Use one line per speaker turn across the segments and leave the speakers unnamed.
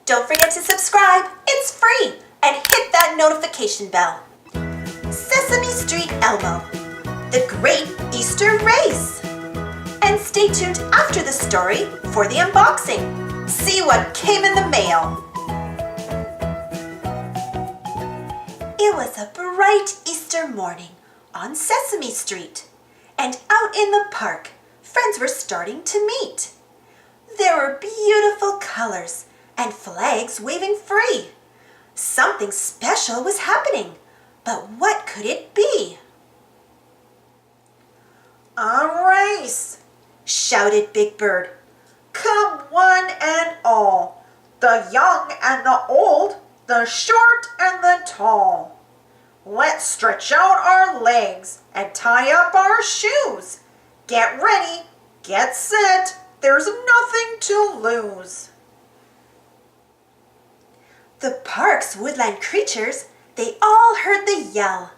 Don't forget to subscribe, it's free, and hit that notification bell. Sesame Street Elmo, the Great Easter Race. And stay tuned after the story for the unboxing. See what came in the mail. It was a bright Easter morning on Sesame Street, and out in the park, friends were starting to meet. There were beautiful colors and flags waving free. Something special was happening, but what could it be?
A race!
Shouted Big Bird.
Come one and all, the young and the old, the short and the tall. Let's stretch out our legs and tie up our shoes. Get ready, get set, there's nothing to lose.
The park's woodland creatures, they all heard the yell,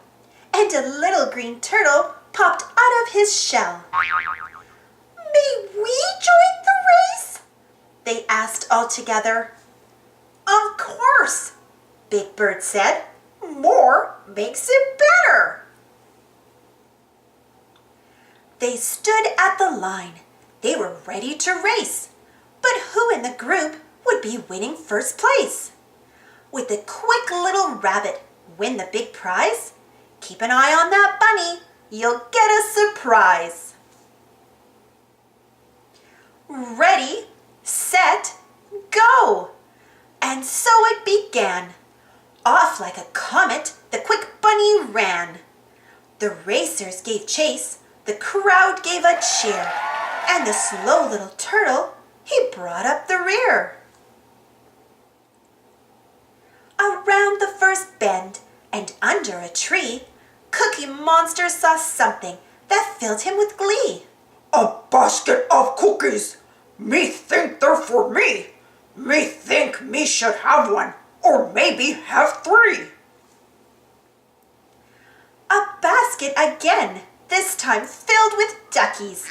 and a little green turtle popped out of his shell. May we join the race? They asked all together.
Of course,
Big Bird said.
More makes it better.
They stood at the line. They were ready to race. But who in the group would be winning first place? Would the quick little rabbit win the big prize? Keep an eye on that bunny. You'll get a surprise. Ready, set, go! And so it began. Off like a comet, the quick bunny ran. The racers gave chase, the crowd gave a cheer, and the slow little turtle, he brought up the rear. Around the first bend and under a tree, Cookie Monster saw something that filled him with glee.
A basket of cookies! Me think they're for me! Me think me should have one, or maybe have 3.
A basket again, this time filled with duckies.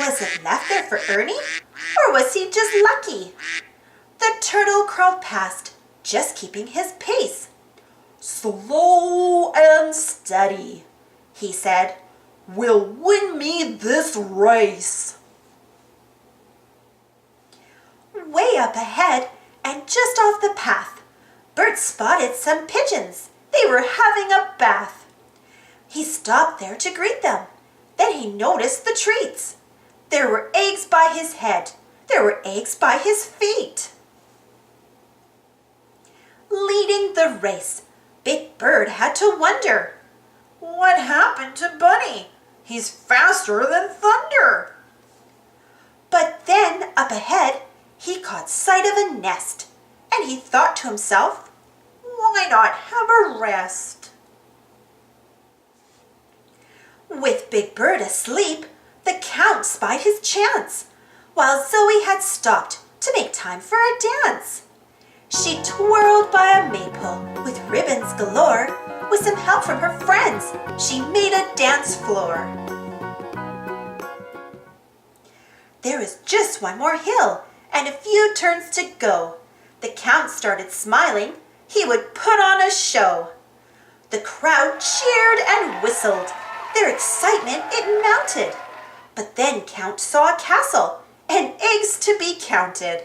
Was it left there for Ernie, or was he just lucky? The turtle crawled past, just keeping his pace.
Slow and steady,
he said,
will win me this race.
Way up ahead and just off the path, Bert spotted some pigeons. They were having a bath. He stopped there to greet them. Then he noticed the treats. There were eggs by his head. There were eggs by his feet. Leading the race, Big Bird had to wonder.
What happened to Bunny? He's faster than thunder.
But then up ahead, he caught sight of a nest, and he thought to himself,
why not have a rest?
With Big Bird asleep, the Count spied his chance, while Zoe had stopped to make time for a dance. She twirled by a maypole with ribbons galore. With some help from her friends, she made a dance floor. There was just one more hill and a few turns to go. The Count started smiling. He would put on a show. The crowd cheered and whistled. Their excitement, it mounted. But then Count saw a castle and eggs to be counted.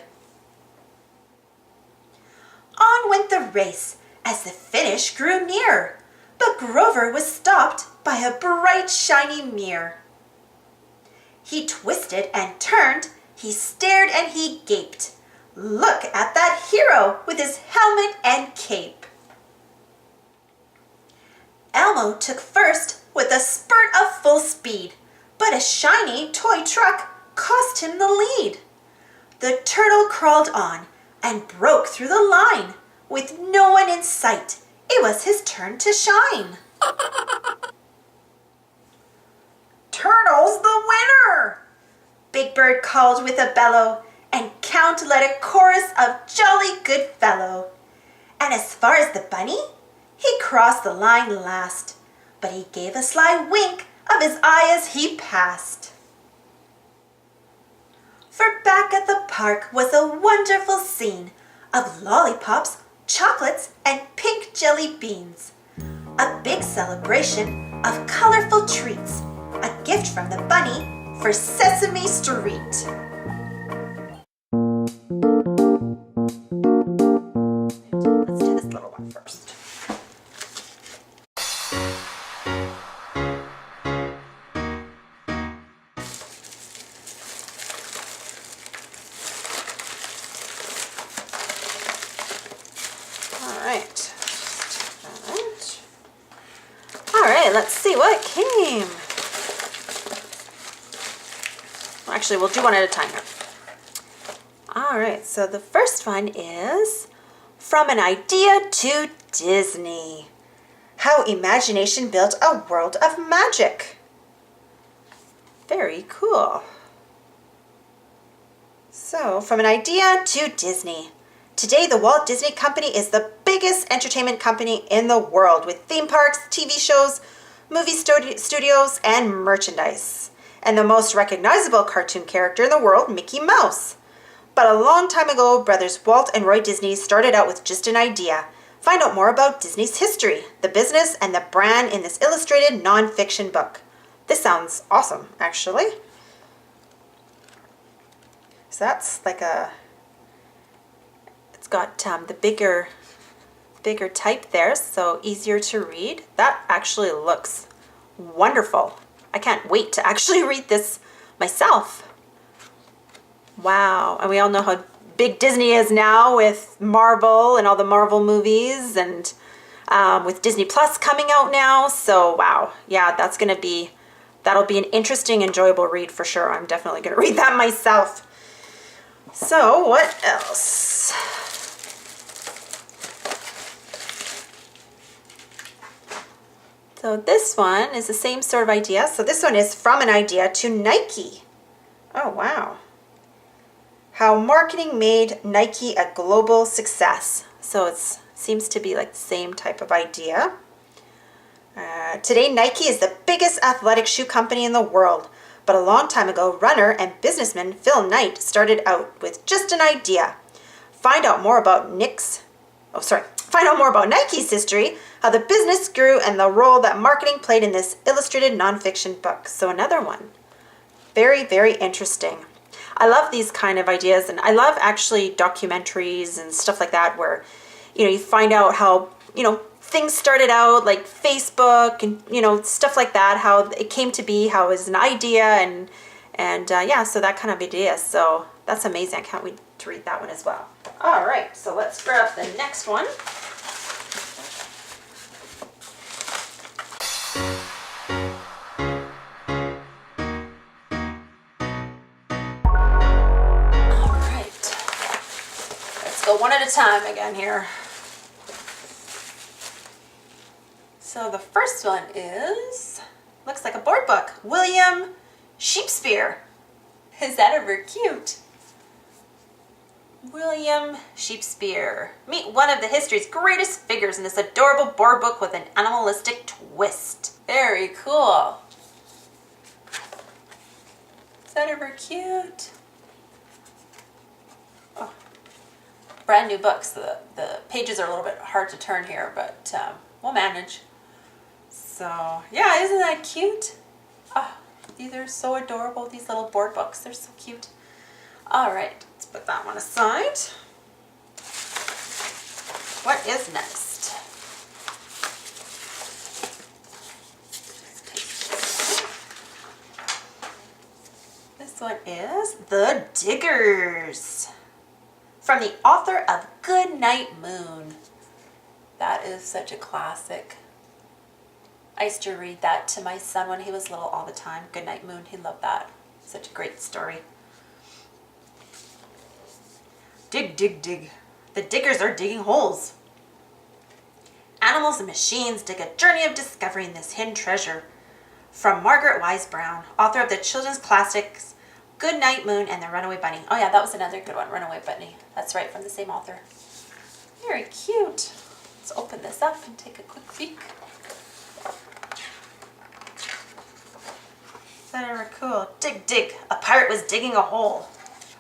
On went the race as the finish grew near. But Grover was stopped by a bright, shiny mirror. He twisted and turned. He stared and he gaped. Look at that hero with his helmet and cape. Elmo took first with a spurt of full speed, but a shiny toy truck cost him the lead. The turtle crawled on and broke through the line. With no one in sight, it was his turn to shine.
Turtle's the winner!
Big Bird called with a bellow, and Count led a chorus of jolly good fellow. And as far as the bunny, he crossed the line last, but he gave a sly wink of his eye as he passed. For back at the park was a wonderful scene. of lollipops, chocolates, and pink jelly beans. A big celebration of colorful treats. A gift from the bunny for Sesame Street. Let's do this little one first. All right, let's see what came. Well, actually, we'll do one at a time here. All right, so the first one is From an Idea to Disney. How imagination built a world of magic. Very cool. So, from an idea to Disney. Today, the Walt Disney Company is the biggest entertainment company in the world with theme parks, TV shows, movie studios, and merchandise. And the most recognizable cartoon character in the world, Mickey Mouse. But a long time ago, brothers Walt and Roy Disney started out with just an idea. Find out more about Disney's history, the business, and the brand in this illustrated non-fiction book. This sounds awesome, actually. So that's like a... It's got the bigger type there, so easier to read. That actually looks wonderful. I can't wait to actually read this myself. Wow, and we all know how big Disney is now with Marvel and all the Marvel movies, and with Disney Plus coming out now. So wow, yeah, that'll be an interesting, enjoyable read for sure. I'm definitely gonna read that myself. So what else? So this one is the same sort of idea. So this one is From an Idea to Nike. Oh, wow. How marketing made Nike a global success. So it seems to be like the same type of idea. Today, Nike is the biggest athletic shoe company in the world. But a long time ago, runner and businessman Phil Knight started out with just an idea. Find out more about Nike's history, how the business grew, and the role that marketing played in this illustrated nonfiction book. So another one. Very, very interesting. I love these kind of ideas, and I love actually documentaries and stuff like that where, you find out how, things started out like Facebook and, stuff like that, how it came to be, how it was an idea and yeah, so that kind of idea. So that's amazing. I can't wait to read that one as well. All right, so let's grab the next one. All right, let's go one at a time again here. So the first one looks like a board book. William Shakespeare. Is that ever cute? William Shakespeare. Meet one of the history's greatest figures in this adorable board book with an animalistic twist. Very cool. Is that ever cute? Oh. Brand new books. The pages are a little bit hard to turn here, but we'll manage. So, yeah, isn't that cute? Oh, these are so adorable, these little board books. They're so cute. All right, let's put that one aside. What is next? This one is The Diggers. From the author of Goodnight Moon. That is such a classic. I used to read that to my son when he was little all the time. Goodnight Moon, he loved that. Such a great story. Dig, dig, dig. The diggers are digging holes. Animals and machines dig a journey of discovering this hidden treasure. From Margaret Wise Brown, author of the children's classics Goodnight Moon and the Runaway Bunny. Oh yeah, that was another good one, Runaway Bunny. That's right, from the same author. Very cute. Let's open this up and take a quick peek. Is that ever cool? Dig, dig. A pirate was digging a hole.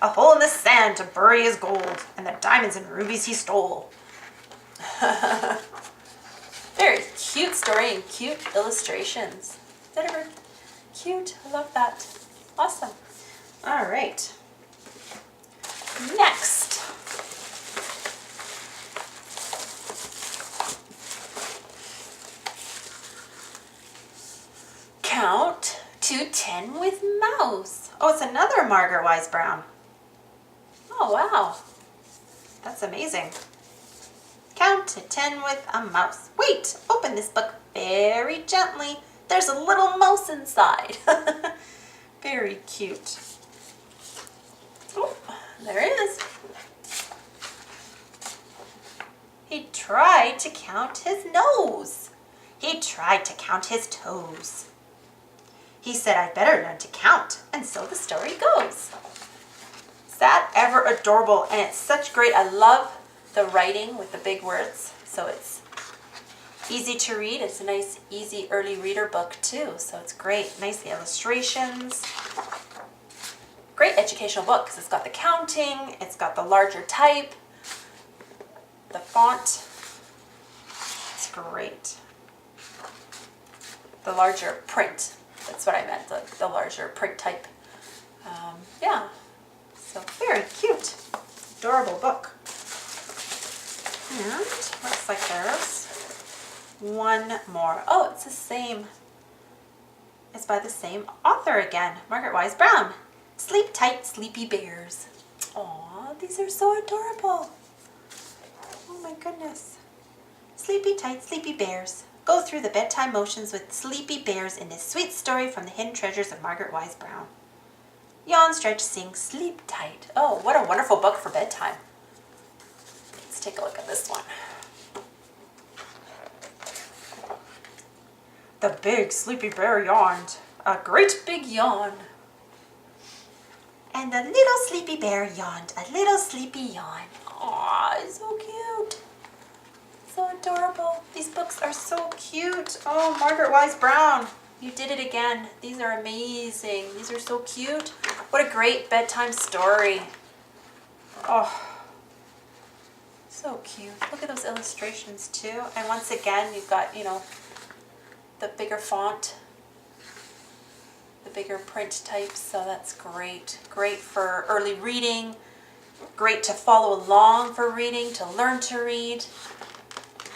a hole in the sand to bury his gold, and the diamonds and rubies he stole. Very cute story and cute illustrations. That are cute. I love that. Awesome. All right. Next. Count to 10 with mouse. Oh, it's another Margaret Wise Brown. Oh, wow. That's amazing. Count to 10 with a mouse. Wait, open this book very gently. There's a little mouse inside. Very cute. Oh, there it is. He tried to count his nose. He tried to count his toes. He said, I'd better learn to count. And so the story goes. Is that ever adorable? And it's such great, I love the writing with the big words. So it's easy to read. It's a nice, easy, early reader book too. So it's great. Nice illustrations. Great educational book because it's got the counting. It's got the larger type. The font. It's great. The larger print. That's what I meant, the larger print type. Yeah, so very cute. Adorable book. And looks like there's one more. Oh, it's the same. It's by the same author again, Margaret Wise Brown. Sleep Tight, Sleepy Bears. Aw, these are so adorable. Oh my goodness. Sleepy Tight, Sleepy Bears. Go through the bedtime motions with sleepy bears in this sweet story from the hidden treasures of Margaret Wise Brown. Yawn, stretch, sing, sleep tight. Oh, what a wonderful book for bedtime. Let's take a look at this one. The big sleepy bear yawned. A great big yawn. And the little sleepy bear yawned. A little sleepy yawn. Aw, it's so cute. So adorable. These books are so cute. Oh, Margaret Wise Brown, you did it again. These are amazing. These are so cute. What a great bedtime story. Oh, so cute. Look at those illustrations too. And once again, you've got, you know, the bigger font, the bigger print types. So that's great. Great for early reading. Great to follow along for reading, to learn to read.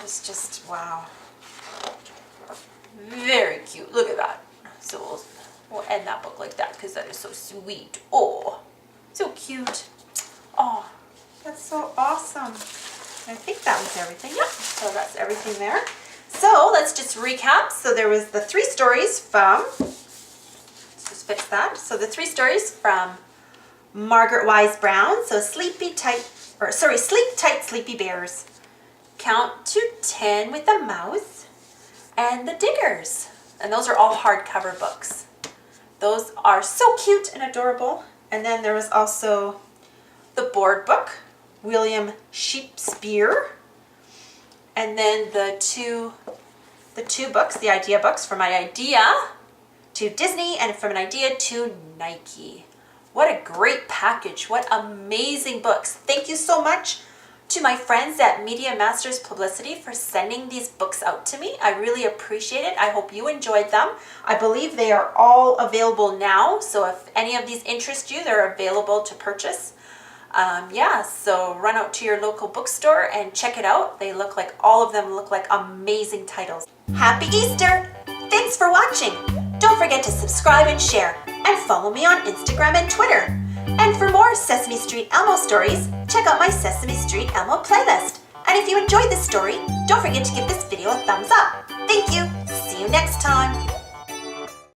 It's just, wow. Very cute. Look at that. So we'll end that book like that because that is so sweet. Oh, so cute. Oh, that's so awesome. I think that was everything. Yep. So that's everything there. So let's just recap. So there was the 3 stories from, let's just fix that. So the 3 stories from Margaret Wise Brown. So Sleep Tight, Sleepy Bears. Count to 10 with the mouse, and the Diggers. And those are all hardcover books. Those are so cute and adorable. And then there was also the board book, William Shakespeare. And then the two books, the idea books, From an Idea to Disney and From an Idea to Nike. What a great package. What amazing books. Thank you so much to my friends at Media Masters Publicity for sending these books out to me. I really appreciate it. I hope you enjoyed them. I believe they are all available now. So if any of these interest you, they're available to purchase. Yeah, so run out to your local bookstore and check it out. All of them look like amazing titles. Happy Easter! Thanks for watching. Don't forget to subscribe and share, and follow me on Instagram and Twitter. And for more Sesame Street Elmo stories, check out my Sesame Street Elmo playlist. And if you enjoyed this story, don't forget to give this video a thumbs up. Thank you. See you next time.